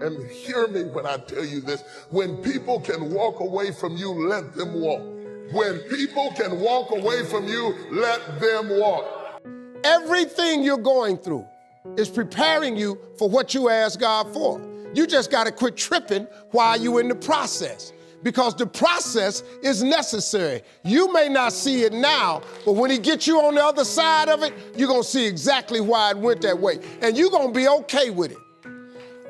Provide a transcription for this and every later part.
And hear me when I tell you this. When people can walk away from you, let them walk. When people can walk away from you, let them walk. Everything you're going through is preparing you for what you ask God for. You just got to quit tripping while you're in the process, because the process is necessary. You may not see it now, but when he gets you on the other side of it, you're going to see exactly why it went that way, and you're going to be okay with it.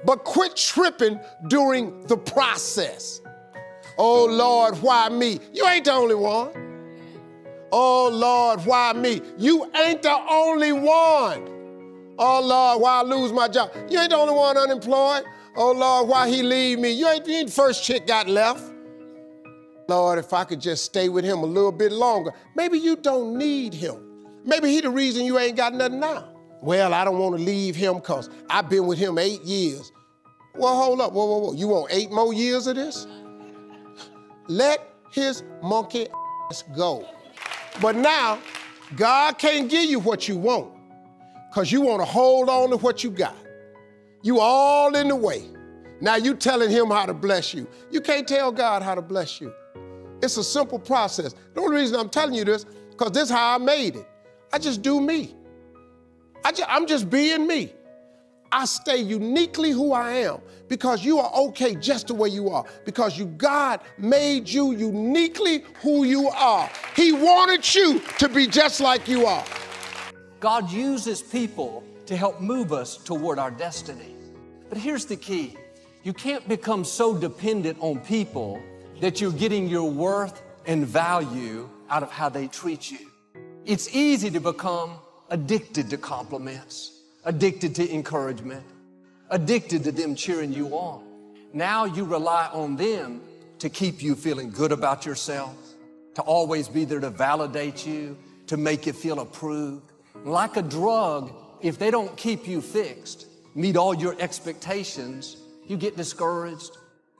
But quit tripping during the process. Oh, Lord, why me? You ain't the only one. Oh, Lord, why me? You ain't the only one. Oh, Lord, why I lose my job? You ain't the only one unemployed. Oh, Lord, why he leave me? You ain't the first chick got left. Lord, if I could just stay with him a little bit longer. Maybe you don't need him. Maybe he the reason you ain't got nothing now. Well, I don't want to leave him because I've been with him 8 years. Well, hold up, whoa. You want 8 more years of this? Let his monkey ass go. But now, God can't give you what you want because you want to hold on to what you got. You all in the way. Now you telling him how to bless you. You can't tell God how to bless you. It's a simple process. The only reason I'm telling you this, because this is how I made it. I just do me. I'm just being me. I stay uniquely who I am because you are okay just the way you are, because God made you uniquely who you are. He wanted you to be just like you are. God uses people to help move us toward our destiny. But here's the key. You can't become so dependent on people that you're getting your worth and value out of how they treat you. It's easy to become addicted to compliments, addicted to encouragement, addicted to them cheering you on. Now you rely on them to keep you feeling good about yourself, to always be there to validate you, to make you feel approved. Like a drug, if they don't keep you fixed, meet all your expectations, you get discouraged,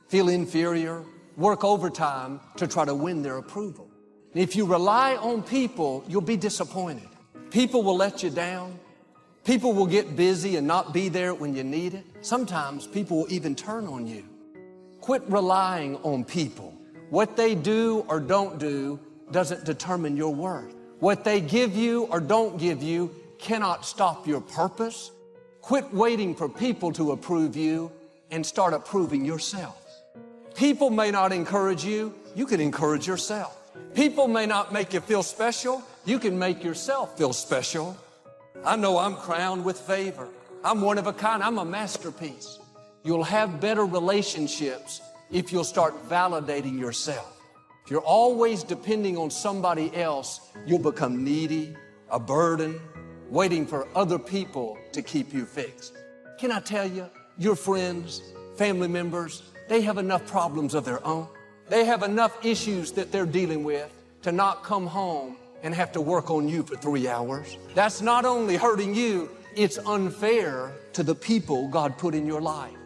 feel inferior, work overtime to try to win their approval. And if you rely on people, you'll be disappointed. People will let you down. People will get busy and not be there when you need it. Sometimes people will even turn on you. Quit relying on people. What they do or don't do doesn't determine your worth. What they give you or don't give you cannot stop your purpose. Quit waiting for people to approve you and start approving yourself. People may not encourage you. You can encourage yourself. People may not make you feel special. You can make yourself feel special. I know I'm crowned with favor. I'm one of a kind. I'm a masterpiece. You'll have better relationships if you'll start validating yourself. If you're always depending on somebody else, you'll become needy, a burden, waiting for other people to keep you fixed. Can I tell you, your friends, family members, they have enough problems of their own. They have enough issues that they're dealing with to not come home and have to work on you for 3 hours. That's not only hurting you, it's unfair to the people God put in your life.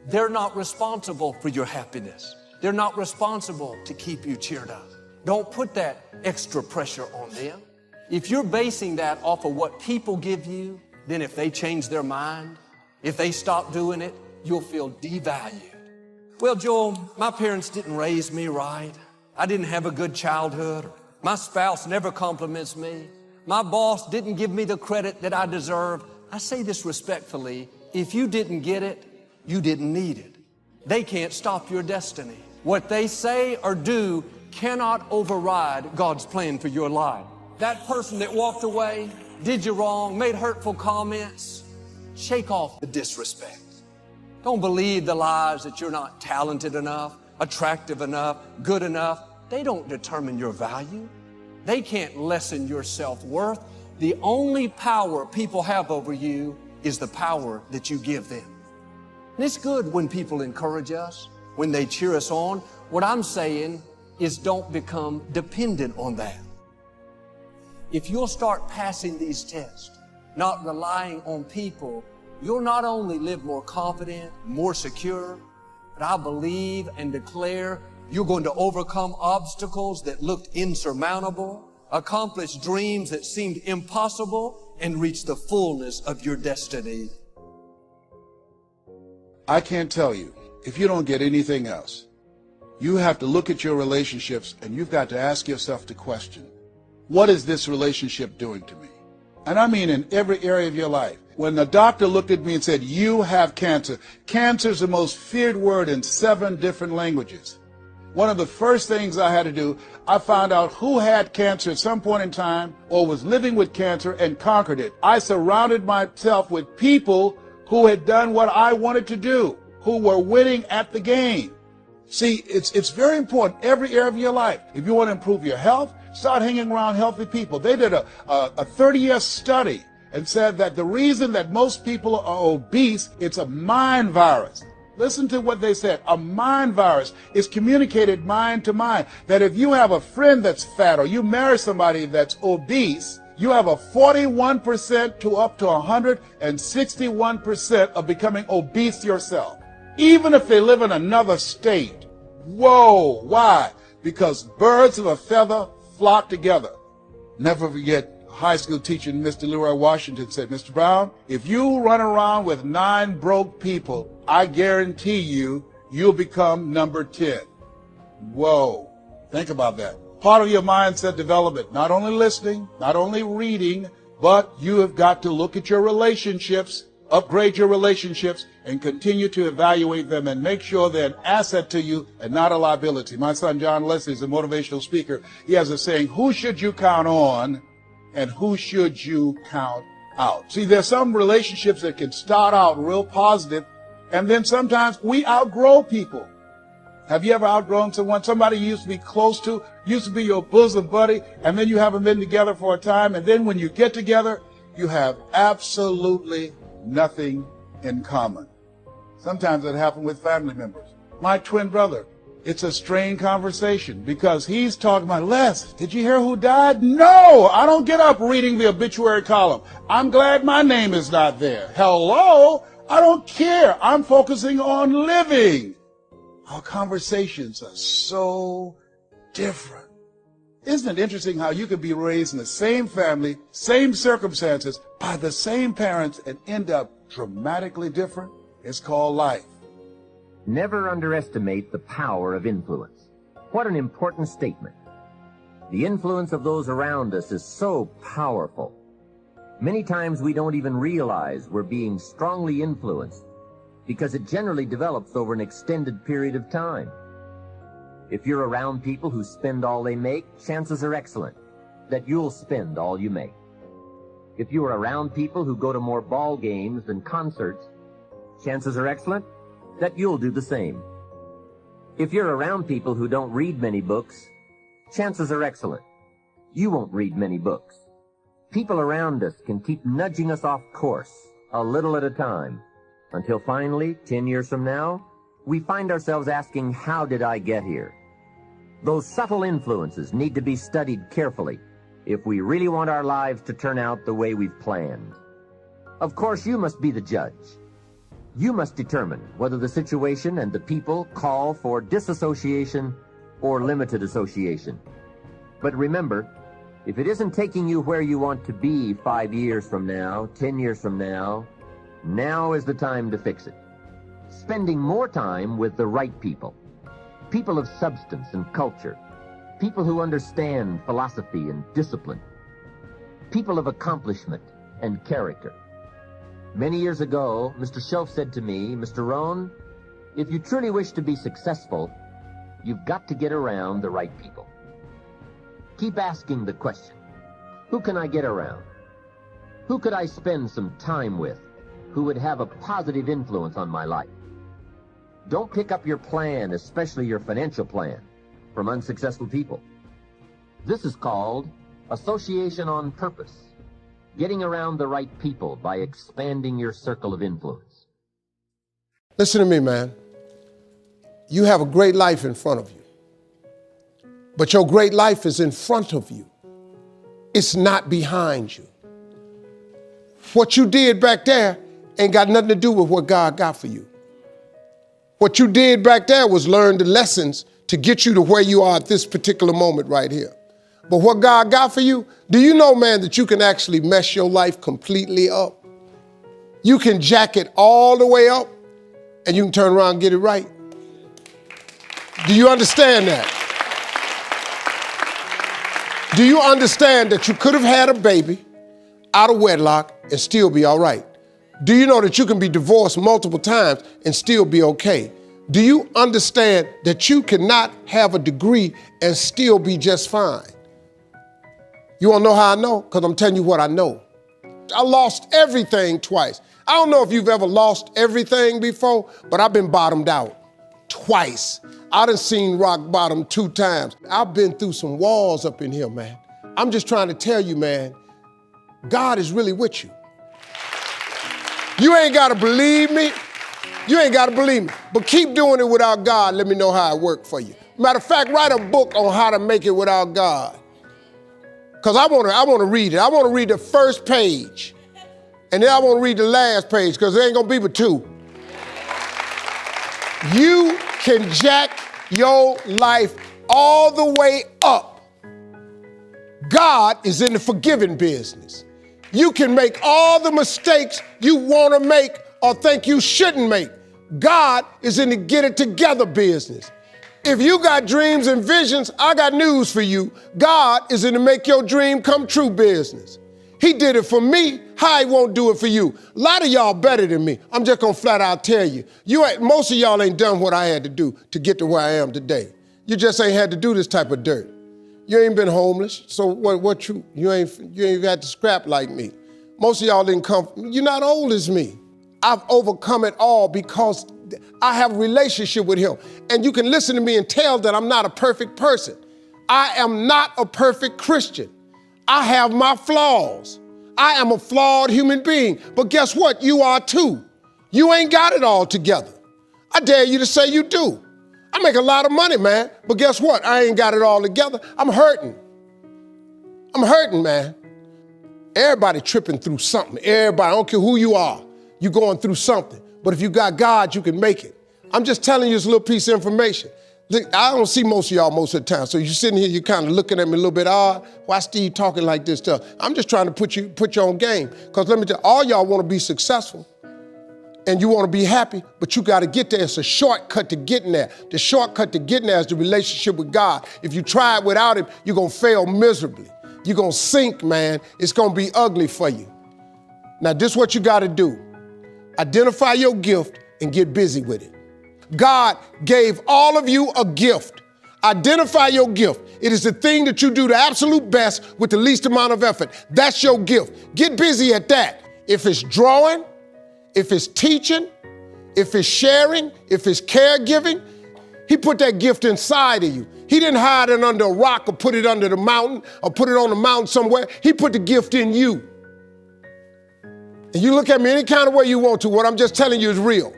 They're not responsible for your happiness. They're not responsible to keep you cheered up. Don't put that extra pressure on them. If you're basing that off of what people give you, then if they change their mind, if they stop doing it, you'll feel devalued. Well, Joel, my parents didn't raise me right. I didn't have a good childhood. My spouse never compliments me. My boss didn't give me the credit that I deserve. I say this respectfully. If you didn't get it, you didn't need it. They can't stop your destiny. What they say or do cannot override God's plan for your life. That person that walked away, did you wrong, made hurtful comments, shake off the disrespect. Don't believe the lies that you're not talented enough, attractive enough, good enough. They don't determine your value. They can't lessen your self-worth. The only power people have over you is the power that you give them. And it's good when people encourage us, when they cheer us on. What I'm saying is don't become dependent on that. If you'll start passing these tests, not relying on people, you'll not only live more confident, more secure, but I believe and declare you're going to overcome obstacles that looked insurmountable, accomplish dreams that seemed impossible, and reach the fullness of your destiny. I can't tell you, if you don't get anything else, you have to look at your relationships and you've got to ask yourself the question, what is this relationship doing to me? And I mean in every area of your life. When the doctor looked at me and said, you have cancer. Cancer is the most feared word in 7 different languages. One of the first things I had to do, I found out who had cancer at some point in time or was living with cancer and conquered it. I surrounded myself with people who had done what I wanted to do, who were winning at the game. See, it's very important, every area of your life. If you want to improve your health, start hanging around healthy people. They did a 30-year study and said that the reason that most people are obese, it's a mind virus. Listen to what they said. A mind virus is communicated mind to mind. That if you have a friend that's fat or you marry somebody that's obese, you have a 41% to up to 161% of becoming obese yourself. Even if they live in another state. Whoa, why? Because birds of a feather flock together. Never forget, high school teacher Mr. Leroy Washington said, Mr. Brown, if you run around with 9 broke people, I guarantee you, you'll become number 10. Whoa, think about that. Part of your mindset development, not only listening, not only reading, but you have got to look at your relationships, upgrade your relationships, and continue to evaluate them and make sure they're an asset to you and not a liability. My son John Leslie is a motivational speaker. He has a saying, who should you count on and who should you count out? See, there's some relationships that can start out real positive, and then sometimes we outgrow people. Have you ever outgrown someone? Somebody you used to be close to, used to be your bosom buddy, and then you haven't been together for a time, and then when you get together, you have absolutely nothing in common. Sometimes it happens with family members. My twin brother, it's a strained conversation because he's talking about, Les, did you hear who died? No, I don't get up reading the obituary column. I'm glad my name is not there. Hello, I don't care. I'm focusing on living. Our conversations are so different. Isn't it interesting how you can be raised in the same family, same circumstances, by the same parents and end up dramatically different? It's called life. Never underestimate the power of influence. What an important statement. The influence of those around us is so powerful. Many times we don't even realize we're being strongly influenced because it generally develops over an extended period of time. If you're around people who spend all they make, chances are excellent that you'll spend all you make. If you are around people who go to more ball games than concerts, chances are excellent that you'll do the same. If you're around people who don't read many books, chances are excellent you won't read many books. People around us can keep nudging us off course a little at a time until finally, 10 years from now, we find ourselves asking, how did I get here? Those subtle influences need to be studied carefully if we really want our lives to turn out the way we've planned. Of course, you must be the judge. You must determine whether the situation and the people call for disassociation or limited association. But remember, if it isn't taking you where you want to be 5 years from now, 10 years from now, now is the time to fix it. Spending more time with the right people. People of substance and culture. People who understand philosophy and discipline. People of accomplishment and character. Many years ago, Mr. Shelf said to me, Mr. Rohn, if you truly wish to be successful, you've got to get around the right people. Keep asking the question, who can I get around? Who could I spend some time with who would have a positive influence on my life? Don't pick up your plan, especially your financial plan, from unsuccessful people. This is called association on purpose. Getting around the right people by expanding your circle of influence. Listen to me, man. You have a great life in front of you. But your great life is in front of you. It's not behind you. What you did back there ain't got nothing to do with what God got for you. What you did back there was learn the lessons to get you to where you are at this particular moment right here. But what God got for you, do you know, man, that you can actually mess your life completely up? You can jack it all the way up and you can turn around and get it right? Do you understand that? Do you understand that you could have had a baby out of wedlock and still be all right? Do you know that you can be divorced multiple times and still be okay? Do you understand that you cannot have a degree and still be just fine? You want to know how I know? Because I'm telling you what I know. I lost everything twice. I don't know if you've ever lost everything before, but I've been bottomed out twice. I done seen rock bottom 2 times. I've been through some walls up in here, man. I'm just trying to tell you, man, God is really with you. You ain't got to believe me. You ain't got to believe me. But keep doing it without God. Let me know how it worked for you. Matter of fact, write a book on how to make it without God. Because I want to read it. I want to read the first page. And then I want to read the last page because there ain't going to be but 2. You can jack your life all the way up. God is in the forgiving business. You can make all the mistakes you want to make or think you shouldn't make. God is in the get it together business. If you got dreams and visions, I got news for you. God is in the make your dream come true business. He did it for me. How he won't do it for you? A lot of y'all better than me. I'm just gonna flat out tell you. Most of y'all ain't done what I had to do to get to where I am today. You just ain't had to do this type of dirt. You ain't been homeless, so what you ain't got to scrap like me. Most of y'all didn't come, you're not old as me. I've overcome it all because I have a relationship with him. And you can listen to me and tell that I'm not a perfect person. I am not a perfect Christian. I have my flaws. I am a flawed human being. But guess what? You are too. You ain't got it all together. I dare you to say you do. I make a lot of money, man. But guess what? I ain't got it all together. I'm hurting. I'm hurting, man. Everybody tripping through something. Everybody, I don't care who you are, you're going through something. But if you got God, you can make it. I'm just telling you this little piece of information. I don't see most of y'all most of the time. So you're sitting here, you're kind of looking at me a little bit odd. Why Steve talking like this stuff? I'm just trying to put you on game. Because let me tell you, all y'all want to be successful and you want to be happy, but you got to get there. It's a shortcut to getting there. The shortcut to getting there is the relationship with God. If you try it without him, you're going to fail miserably. You're going to sink, man. It's going to be ugly for you. Now, this is what you got to do. Identify your gift and get busy with it. God gave all of you a gift. Identify your gift. It is the thing that you do the absolute best with the least amount of effort. That's your gift. Get busy at that. If it's drawing, if it's teaching, if it's sharing, if it's caregiving, he put that gift inside of you. He didn't hide it under a rock or put it under the mountain or put it on the mountain somewhere. He put the gift in you. And you look at me any kind of way you want to. What I'm just telling you is real.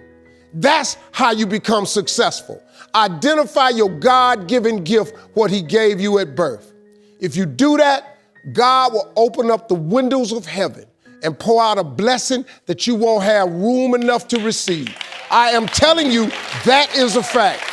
That's how you become successful. Identify your God-given gift, what he gave you at birth. If you do that, God will open up the windows of heaven and pour out a blessing that you won't have room enough to receive. I am telling you, that is a fact.